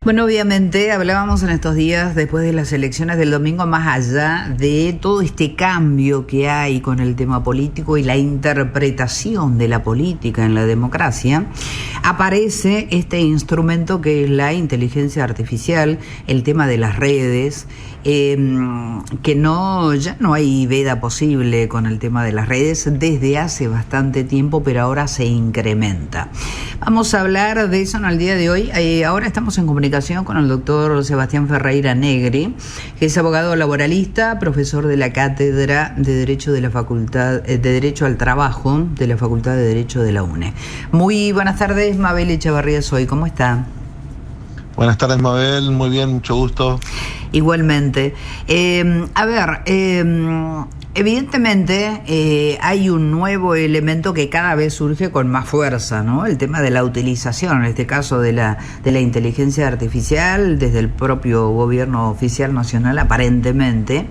Bueno, obviamente hablábamos en estos días después de las elecciones del domingo, más allá de todo este cambio que hay con el tema político y la interpretación de la política en la democracia, aparece este instrumento que es la inteligencia artificial, el tema de las redes, que ya no hay veda posible con el tema de las redes desde hace bastante tiempo, pero ahora se incrementa. Vamos a hablar de eso en el día de hoy. Ahora estamos en comunicación con el doctor Sebastián Ferreira Negri, que es abogado laboralista, profesor de la Cátedra de Derecho de la Facultad de Derecho al Trabajo de la Facultad de Derecho de la UNE. Muy buenas tardes, Mabel Echevarría soy. ¿Cómo está? Buenas tardes, Mabel. Muy bien, mucho gusto. Igualmente. Evidentemente hay un nuevo elemento que cada vez surge con más fuerza, ¿no? El tema de la utilización, en este caso de la inteligencia artificial, desde el propio gobierno oficial nacional, aparentemente.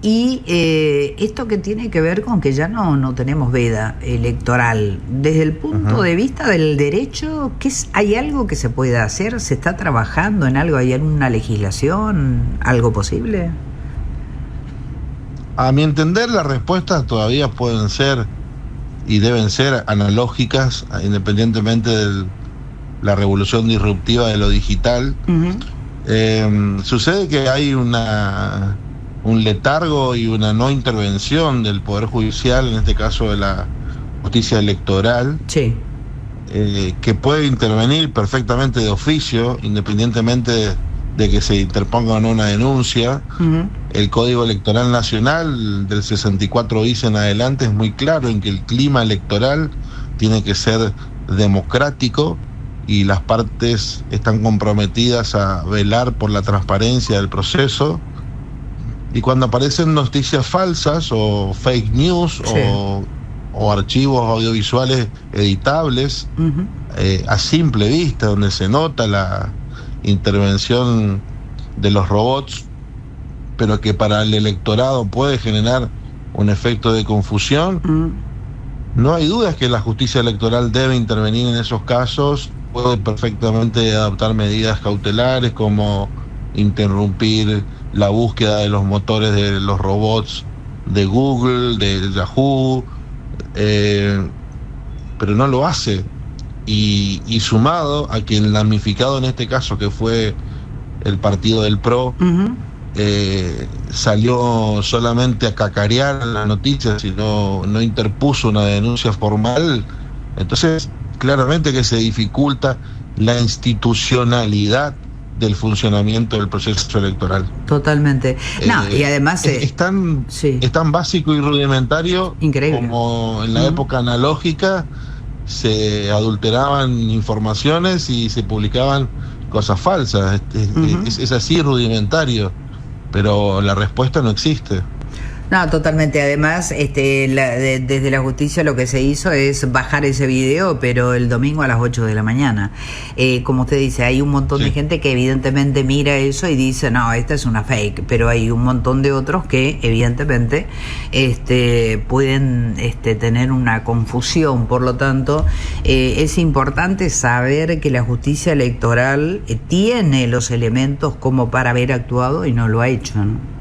Esto que tiene que ver con que ya no tenemos veda electoral. Desde el punto de vista del derecho, ¿hay algo que se pueda hacer? ¿Se está trabajando en algo? ¿Hay alguna legislación? ¿Algo posible? A mi entender, las respuestas todavía pueden ser y deben ser analógicas, independientemente de la revolución disruptiva de lo digital. Sucede que hay un letargo y una no intervención del Poder Judicial, en este caso de la justicia electoral, sí, que puede intervenir perfectamente de oficio, independientemente de que se interponga o no una denuncia. El Código Electoral Nacional del 64 bis en adelante es muy claro en que el clima electoral tiene que ser democrático y las partes están comprometidas a velar por la transparencia del proceso. Y cuando aparecen noticias falsas o fake news, sí, o archivos audiovisuales editables, a simple vista, donde se nota la intervención de los robots, pero que para el electorado puede generar un efecto de confusión, no hay dudas que la justicia electoral debe intervenir en esos casos. Puede perfectamente adoptar medidas cautelares como interrumpir la búsqueda de los motores de los robots de Google, de Yahoo, pero no lo hace. Y sumado a que el damnificado en este caso, que fue el partido del PRO, salió solamente a cacarear la noticia, sino no interpuso una denuncia formal, entonces claramente que se dificulta la institucionalidad del funcionamiento del proceso electoral. Totalmente. Y además es tan básico y rudimentario. Increíble. Como en la época analógica se adulteraban informaciones y se publicaban cosas falsas. Es así rudimentario, pero la respuesta no existe. No, totalmente. Además, desde la justicia lo que se hizo es bajar ese video, pero el domingo a las 8 de la mañana. Como usted dice, hay un montón de gente que evidentemente mira eso y dice, no, esta es una fake, pero hay un montón de otros que evidentemente pueden tener una confusión. Por lo tanto, es importante saber que la justicia electoral tiene los elementos como para haber actuado y no lo ha hecho, ¿no?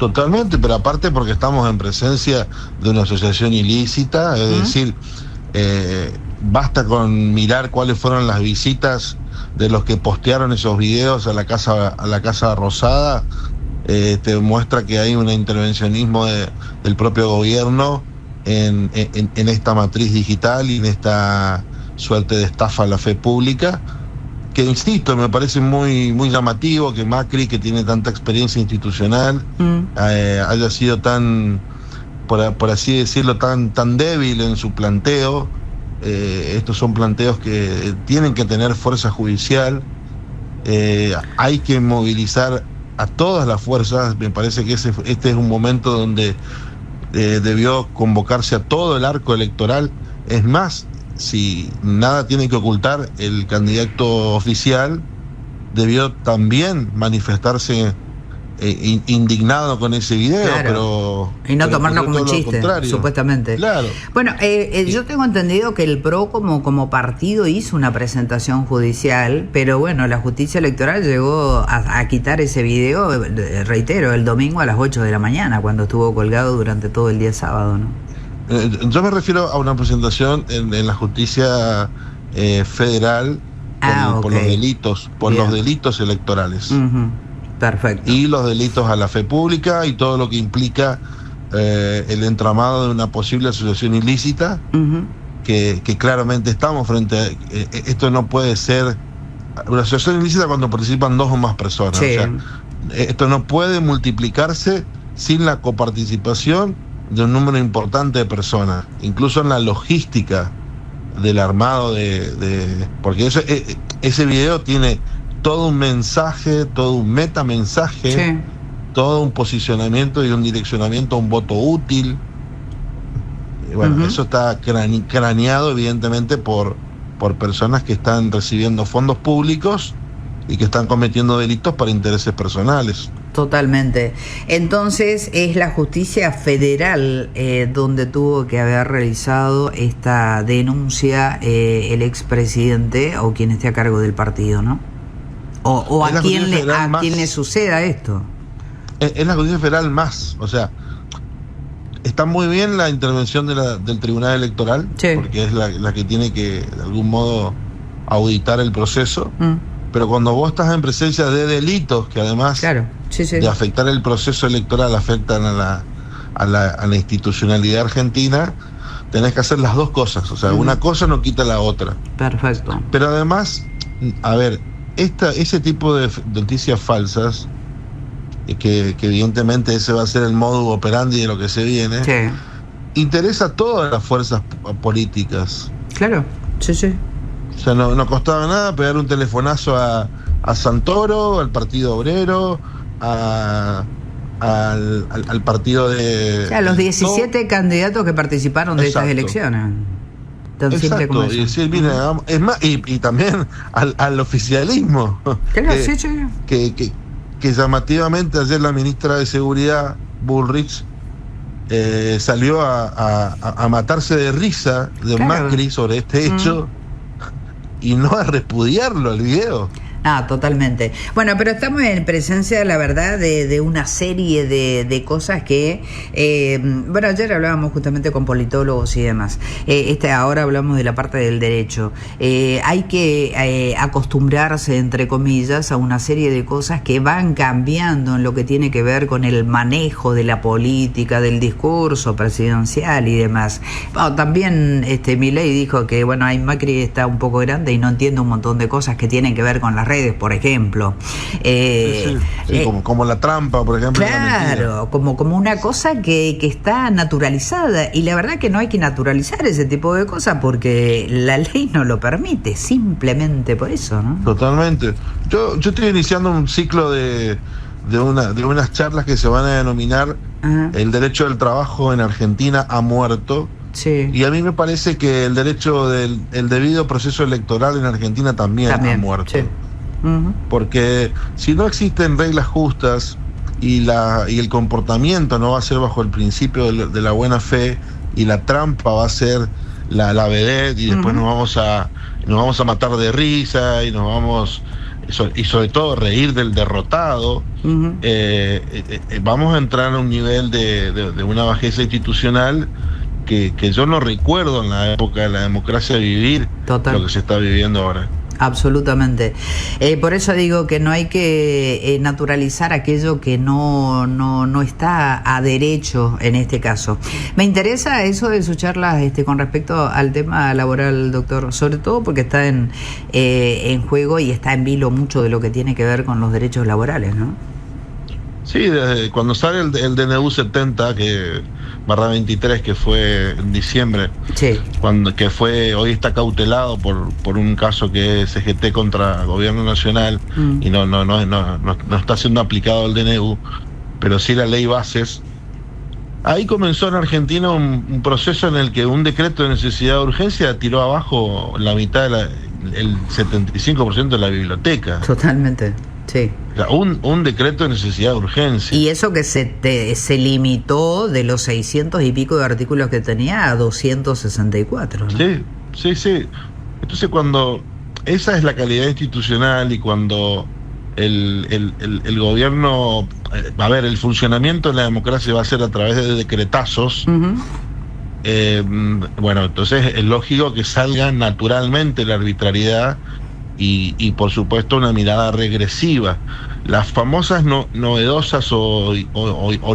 Totalmente, pero aparte porque estamos en presencia de una asociación ilícita, es decir, basta con mirar cuáles fueron las visitas de los que postearon esos videos a la Casa Rosada, te muestra que hay un intervencionismo del propio gobierno en esta matriz digital y en esta suerte de estafa a la fe pública. Que insisto, me parece muy llamativo que Macri, que tiene tanta experiencia institucional, haya sido tan, por así decirlo, tan débil en su planteo. Estos son planteos que tienen que tener fuerza judicial. Hay que movilizar a todas las fuerzas. Me parece que este es un momento donde debió convocarse a todo el arco electoral. Es más, si nada tiene que ocultar, el candidato oficial debió también manifestarse indignado con ese video, claro. Y no tomarlo como un chiste, supuestamente. Claro. Bueno, yo tengo entendido que el PRO como partido hizo una presentación judicial, pero bueno, la justicia electoral llegó a quitar ese video, reitero, el domingo a las 8 de la mañana, cuando estuvo colgado durante todo el día sábado, ¿no? Yo me refiero a una presentación en la justicia federal por los delitos, los delitos electorales. Perfecto. Y los delitos a la fe pública y todo lo que implica el entramado de una posible asociación ilícita, que claramente estamos frente a... esto no puede ser una asociación ilícita cuando participan 2 o más personas. Sí. O sea, esto no puede multiplicarse sin la coparticipación de un número importante de personas, incluso en la logística del armado porque ese video tiene todo un mensaje, todo un metamensaje, sí, todo un posicionamiento y un direccionamiento a un voto útil. Y bueno, eso está craneado evidentemente por personas que están recibiendo fondos públicos y que están cometiendo delitos para intereses personales. Totalmente. Entonces es la justicia federal donde tuvo que haber realizado esta denuncia el expresidente o quien esté a cargo del partido, ¿no? O a quién le suceda esto. Es la justicia federal más, o sea, está muy bien la intervención del Tribunal Electoral, sí, porque es la que tiene que de algún modo auditar el proceso, pero cuando vos estás en presencia de delitos que además, claro, sí, de afectar el proceso electoral afectan a la institucionalidad argentina, tenés que hacer las dos cosas, o sea, una cosa no quita la otra. Perfecto. Pero además, a ver, ese tipo de noticias falsas, que evidentemente ese va a ser el modus operandi de lo que se viene, sí, interesa a todas las fuerzas políticas. Claro, sí, sí. O sea, no costaba nada pegar un telefonazo a Santoro, al Partido Obrero, al partido de... O sea, los 17 candidatos que participaron de estas elecciones. Tan simple como eso. Y decir, mira, es más, y también al oficialismo. Claro, sí, sí. Que llamativamente ayer la ministra de Seguridad, Bullrich, salió a matarse de risa de Macri sobre este hecho y no a repudiarlo al video. Ah, totalmente. Bueno, pero estamos en presencia, la verdad, de una serie de cosas que... bueno, ayer hablábamos justamente con politólogos y demás. Ahora hablamos de la parte del derecho. Hay que acostumbrarse, entre comillas, a una serie de cosas que van cambiando en lo que tiene que ver con el manejo de la política, del discurso presidencial y demás. Bueno, también Milei dijo que, bueno, Macri está un poco grande y no entiende un montón de cosas que tienen que ver con las redes, por ejemplo. Como la trampa, por ejemplo. Claro, como una cosa que está naturalizada, y la verdad que no hay que naturalizar ese tipo de cosas porque la ley no lo permite, simplemente por eso, ¿no? Totalmente. Yo estoy iniciando un ciclo de unas charlas que se van a denominar El derecho del trabajo en Argentina ha muerto. Sí. Y a mí me parece que el derecho el debido proceso electoral en Argentina también ha muerto. Sí. Porque si no existen reglas justas y el comportamiento no va a ser bajo el principio de la buena fe, y la trampa va a ser la vedette, y después nos vamos a matar de risa y y sobre todo reír del derrotado, vamos a entrar a un nivel de una bajeza institucional que yo no recuerdo en la época de la democracia vivir. Total. Lo que se está viviendo ahora. Absolutamente. Por eso digo que no hay que naturalizar aquello que no está a derecho en este caso. Me interesa eso de sus charlas con respecto al tema laboral, doctor, sobre todo porque está en juego y está en vilo mucho de lo que tiene que ver con los derechos laborales, ¿no? Sí, desde cuando sale el DNU 70, /23, que fue en diciembre, sí, hoy está cautelado por un caso que es CGT contra el gobierno nacional, y no está siendo aplicado el DNU, pero sí la ley bases. Ahí comenzó en Argentina un proceso en el que un decreto de necesidad de urgencia tiró abajo la mitad el 75% de la biblioteca. Totalmente. Sí. O sea, un decreto de necesidad de urgencia. Y eso que se limitó de los 600 y pico de artículos que tenía a 264, ¿no? Sí. Entonces, cuando esa es la calidad institucional y cuando el gobierno, el funcionamiento de la democracia va a ser a través de decretazos, entonces es lógico que salga naturalmente la arbitrariedad y por supuesto una mirada regresiva. Las famosas novedosas o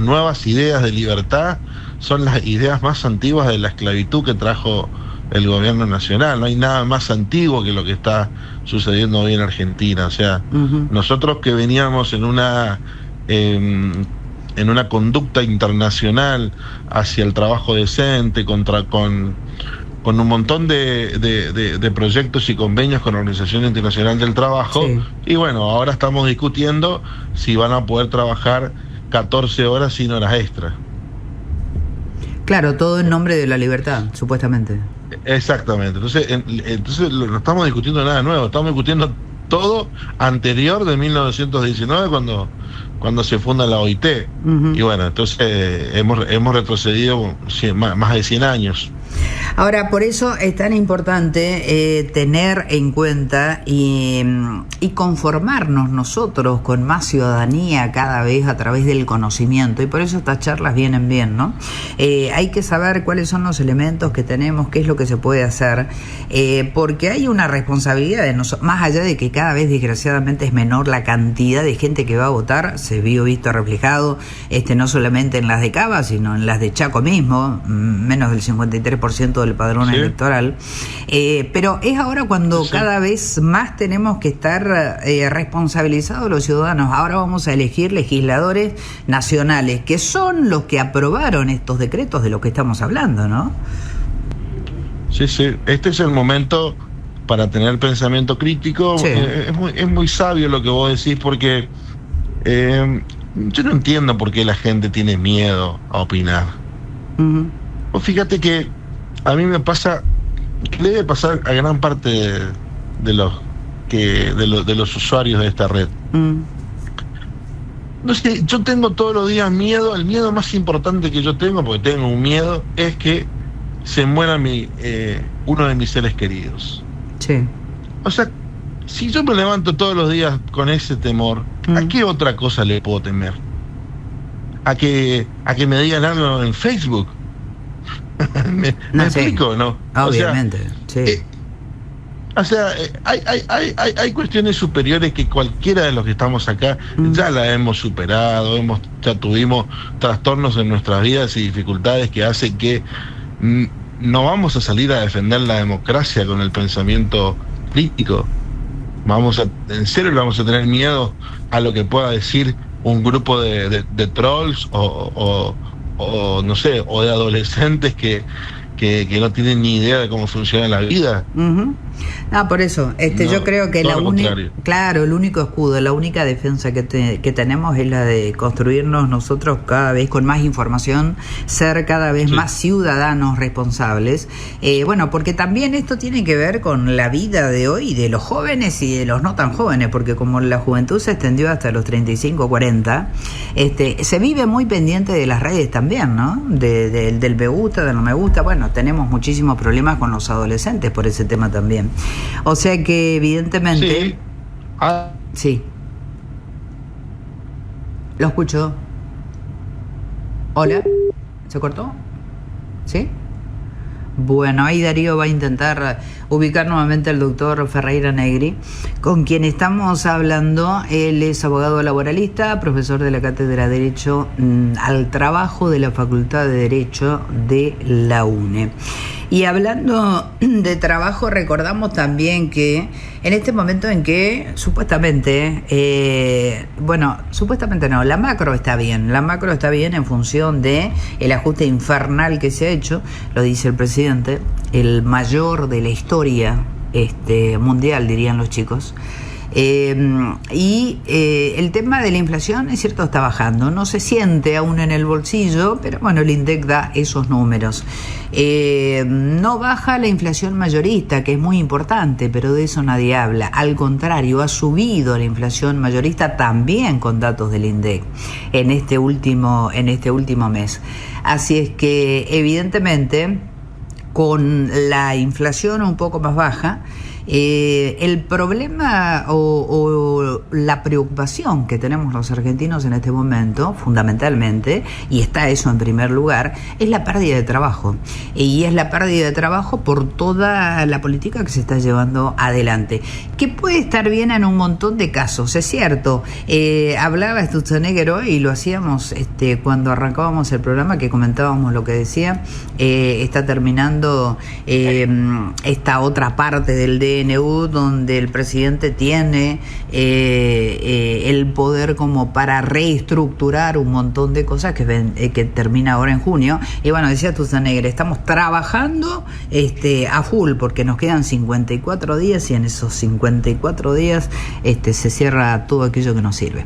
nuevas ideas de libertad son las ideas más antiguas de la esclavitud que trajo el gobierno nacional. No hay nada más antiguo que lo que está sucediendo hoy en Argentina. O sea, nosotros que veníamos en una conducta internacional hacia el trabajo decente, con un montón de proyectos y convenios con la Organización Internacional del Trabajo, sí. Y bueno, ahora estamos discutiendo si van a poder trabajar 14 horas sin horas extra. Claro, todo en nombre de la libertad, supuestamente. Exactamente. Entonces no estamos discutiendo nada nuevo, estamos discutiendo todo anterior de 1919 cuando se funda la OIT. Y bueno, entonces hemos retrocedido más de 100 años. Ahora, por eso es tan importante tener en cuenta y conformarnos nosotros con más ciudadanía cada vez a través del conocimiento, y por eso estas charlas vienen bien, ¿no? Hay que saber cuáles son los elementos que tenemos, qué es lo que se puede hacer, porque hay una responsabilidad de nosotros, más allá de que cada vez desgraciadamente es menor la cantidad de gente que va a votar, se vio visto reflejado no solamente en las de Cava, sino en las de Chaco mismo, menos del 53% del padrón electoral, pero es ahora cuando cada vez más tenemos que estar responsabilizados los ciudadanos. Ahora vamos a elegir legisladores nacionales, que son los que aprobaron estos decretos de los que estamos hablando, ¿no? Sí, este es el momento para tener pensamiento crítico. Sí. Es muy sabio lo que vos decís, porque yo no entiendo por qué la gente tiene miedo a opinar. Pues fíjate que a mí me pasa, que le debe pasar a gran parte de los usuarios de esta red. No sé, yo tengo todos los días miedo. El miedo más importante que yo tengo, porque tengo un miedo, es que se muera uno de mis seres queridos. Sí. O sea, si yo me levanto todos los días con ese temor, ¿a qué otra cosa le puedo temer? ¿A que me digan algo en Facebook? ¿Me explico, no? Obviamente, hay cuestiones superiores que cualquiera de los que estamos acá ya la hemos superado, ya tuvimos trastornos en nuestras vidas y dificultades que hacen que no vamos a salir a defender la democracia con el pensamiento crítico. En serio le vamos a tener miedo a lo que pueda decir un grupo de trolls o no sé, o de adolescentes que no tienen ni idea de cómo funciona la vida. Por eso, yo creo que el único escudo, la única defensa que tenemos es la de construirnos nosotros cada vez con más información, ser cada vez más ciudadanos responsables. Porque también esto tiene que ver con la vida de hoy, de los jóvenes y de los no tan jóvenes, porque como la juventud se extendió hasta los 35, 40, se vive muy pendiente de las redes también, ¿no? Del me gusta, del no me gusta. Bueno, tenemos muchísimos problemas con los adolescentes por ese tema también. O sea que evidentemente... Sí. Lo escucho. Hola. ¿Se cortó? ¿Sí? Bueno, ahí Darío va a intentar ubicar nuevamente al doctor Ferreira Negri, con quien estamos hablando. Él es abogado laboralista, profesor de la Cátedra de Derecho al Trabajo de la Facultad de Derecho de la UNE. Y hablando de trabajo, recordamos también que en este momento en que supuestamente no, la macro está bien en función de el ajuste infernal que se ha hecho, lo dice el presidente, el mayor de la historia mundial, dirían los chicos. El tema de la inflación, es cierto, está bajando. No se siente aún en el bolsillo, pero bueno, el INDEC da esos números. No baja la inflación mayorista, que es muy importante, pero de eso nadie habla. Al contrario, ha subido la inflación mayorista también con datos del INDEC en este último mes. Así es que, evidentemente, con la inflación un poco más baja, el problema o la preocupación que tenemos los argentinos en este momento, fundamentalmente, y está eso en primer lugar, es la pérdida de trabajo. Y es la pérdida de trabajo por toda la política que se está llevando adelante, que puede estar bien en un montón de casos, es cierto. Hablaba Sturzenegger hoy, y lo hacíamos cuando arrancábamos el programa, que comentábamos lo que decía. Está terminando esta otra parte del DNU, donde el presidente tiene el poder como para reestructurar un montón de cosas que termina ahora en junio. Y bueno, decía Sturzenegger, estamos trabajando a full, porque nos quedan 54 días, y en esos 54 días se cierra todo aquello que nos sirve.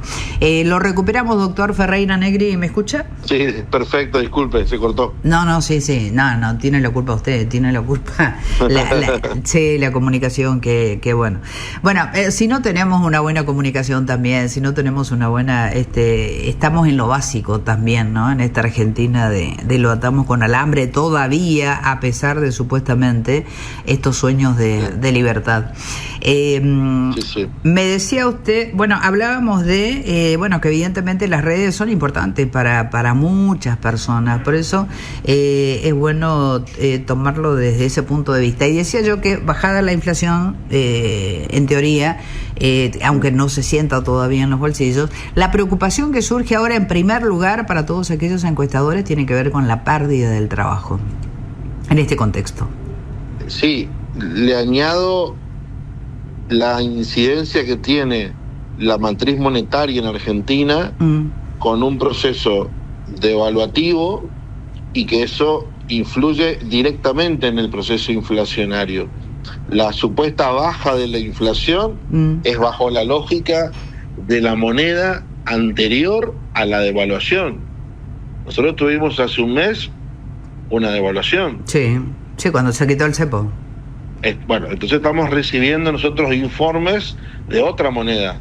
Lo recuperamos, doctor Ferreira Negri, ¿me escucha? Sí, perfecto, disculpe, se cortó. No, sí, no, tiene la culpa usted, tiene la culpa la comunicación, que bueno. Bueno, si no tenemos una buena comunicación también, si no tenemos una buena, estamos en lo básico también, ¿no? En esta Argentina de lo atamos con alambre todavía, a pesar de supuestamente estos sueños de libertad. Sí. Me decía usted, bueno, hablábamos de, que evidentemente las redes son importantes para muchas personas, por eso es bueno tomarlo desde ese punto de vista. Y decía yo que bajada la inflación, en teoría, aunque no se sienta todavía en los bolsillos, la preocupación que surge ahora en primer lugar para todos aquellos encuestadores tiene que ver con la pérdida del trabajo en este contexto. Sí, le añado la incidencia que tiene la matriz monetaria en Argentina con un proceso devaluativo, y que eso influye directamente en el proceso inflacionario. La supuesta baja de la inflación es bajo la lógica de la moneda anterior a la devaluación. Nosotros tuvimos hace un mes una devaluación. Sí, cuando se quitó el cepo. Bueno, entonces estamos recibiendo nosotros informes de otra moneda,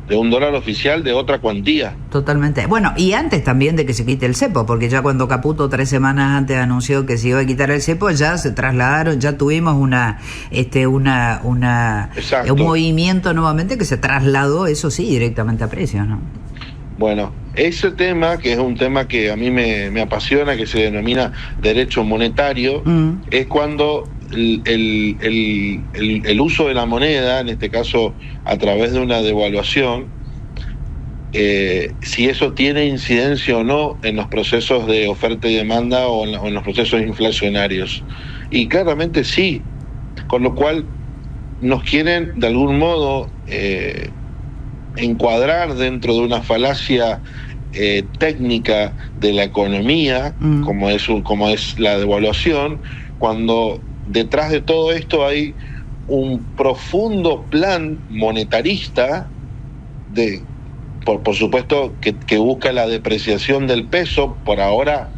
de un dólar oficial de otra cuantía. Totalmente. Bueno, y antes también de que se quite el cepo, porque ya cuando Caputo 3 semanas antes anunció que se iba a quitar el cepo, ya se trasladaron, ya tuvimos un movimiento nuevamente que se trasladó, eso sí, directamente a precios, ¿no? Bueno, ese tema, que es un tema que a mí me apasiona, que se denomina derecho monetario, es cuando el uso de la moneda, en este caso a través de una devaluación, si eso tiene incidencia o no en los procesos de oferta y demanda o en los procesos inflacionarios. Y claramente sí, con lo cual nos quieren de algún modo encuadrar dentro de una falacia técnica de la economía, como es la devaluación, cuando detrás de todo esto hay un profundo plan monetarista por supuesto que busca la depreciación del peso. Por ahora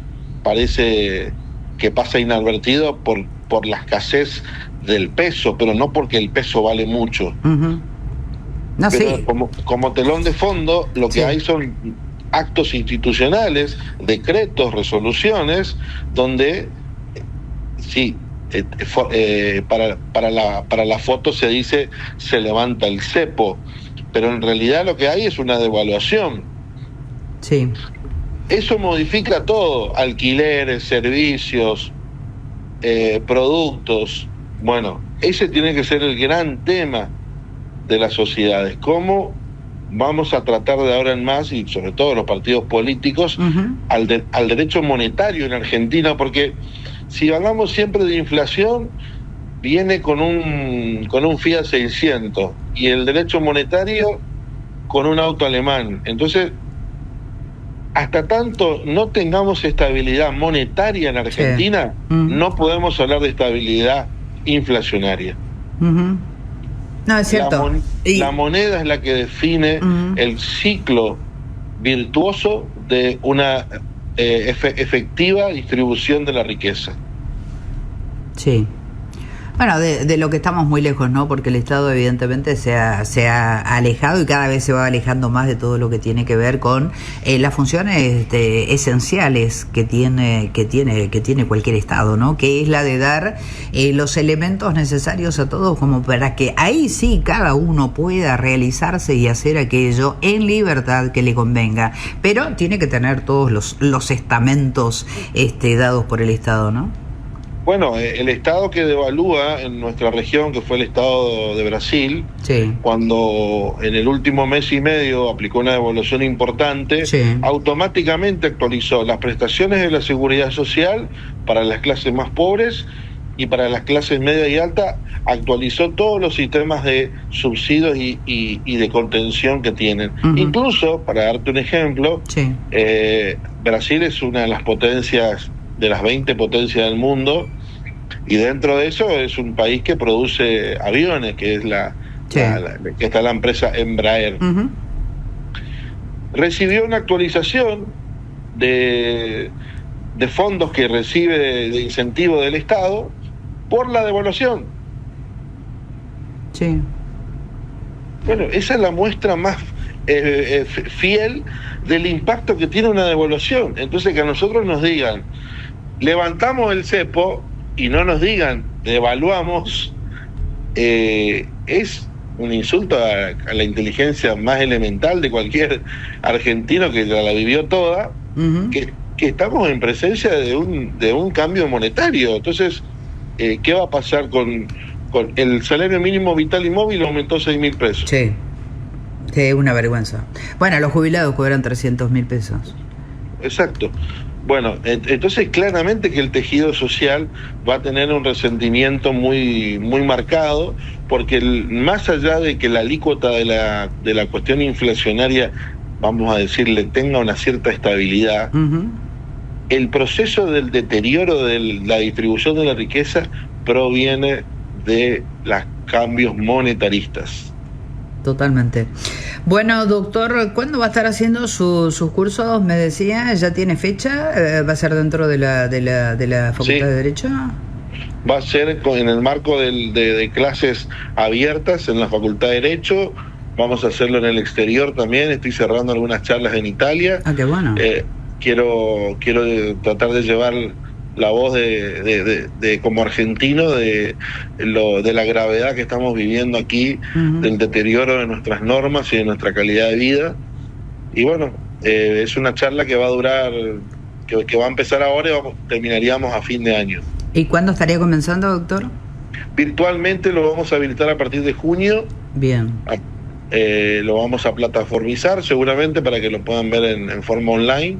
parece que pasa inadvertido por la escasez del peso, pero no porque el peso vale mucho. No, pero sí. como telón de fondo lo que hay son actos institucionales, decretos, resoluciones, donde para la foto se dice se levanta el cepo, pero en realidad lo que hay es una devaluación. Sí. Eso modifica todo: alquileres, servicios, productos. Bueno, ese tiene que ser el gran tema de las sociedades. ¿Cómo vamos a tratar de ahora en más, y sobre todo los partidos políticos, al derecho monetario en Argentina? Porque si hablamos siempre de inflación, viene con un Fiat 600, y el derecho monetario con un auto alemán. Entonces, hasta tanto no tengamos estabilidad monetaria en Argentina, no podemos hablar de estabilidad inflacionaria. No, es cierto. La moneda es la que define el ciclo virtuoso de una efectiva distribución de la riqueza. Sí. Bueno, de lo que estamos muy lejos, ¿no? Porque el Estado evidentemente se ha alejado y cada vez se va alejando más de todo lo que tiene que ver con las funciones esenciales que tiene cualquier Estado, ¿no? Que es la de dar los elementos necesarios a todos como para que ahí sí cada uno pueda realizarse y hacer aquello en libertad que le convenga. Pero tiene que tener todos los estamentos dados por el Estado, ¿no? Bueno, el Estado que devalúa en nuestra región, que fue el Estado de Brasil, sí, cuando en el último mes y medio aplicó una devaluación importante, sí, automáticamente actualizó las prestaciones de la seguridad social para las clases más pobres y para las clases media y alta, actualizó todos los sistemas de subsidios y de contención que tienen. Incluso, para darte un ejemplo, sí, Brasil es una de las potencias, de las 20 potencias del mundo, y dentro de eso es un país que produce aviones, que es que está la empresa Embraer. Recibió una actualización de fondos que recibe de incentivo del Estado por la devaluación. Sí. Bueno, esa es la muestra más fiel del impacto que tiene una devaluación. Entonces, que a nosotros nos digan, levantamos el cepo, y no nos digan, devaluamos, es un insulto a la inteligencia más elemental de cualquier argentino que la vivió toda, que estamos en presencia de un cambio monetario. Entonces, ¿qué va a pasar con el salario mínimo vital y móvil? Aumentó 6.000 pesos. Sí, es una vergüenza. Bueno, los jubilados cobran 300.000 pesos. Exacto. Bueno, entonces claramente que el tejido social va a tener un resentimiento muy, muy marcado, porque más allá de que la alícuota de la cuestión inflacionaria, vamos a decirle, tenga una cierta estabilidad, el proceso del deterioro de la distribución de la riqueza proviene de los cambios monetaristas. Totalmente. Bueno, doctor, ¿cuándo va a estar haciendo sus cursos? Me decía, ¿ya tiene fecha? ¿Va a ser dentro de la Facultad de Derecho? Va a ser en el marco de clases abiertas en la Facultad de Derecho. Vamos a hacerlo en el exterior también. Estoy cerrando algunas charlas en Italia. Ah, qué bueno. Quiero tratar de llevar la voz de como argentino de la gravedad que estamos viviendo aquí, del deterioro de nuestras normas y de nuestra calidad de vida. Y bueno, es una charla que va a durar, que va a empezar ahora y terminaríamos a fin de año. ¿Y cuándo estaría comenzando, doctor? Virtualmente lo vamos a habilitar a partir de junio. Bien. Lo vamos a plataformizar seguramente para que lo puedan ver en forma online,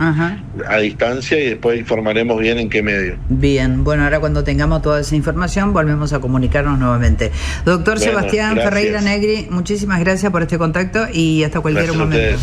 a distancia, y después informaremos bien en qué medio. Bien, bueno, ahora cuando tengamos toda esa información volvemos a comunicarnos nuevamente. Doctor Sebastián Ferreira Negri, muchísimas gracias por este contacto y hasta cualquier momento.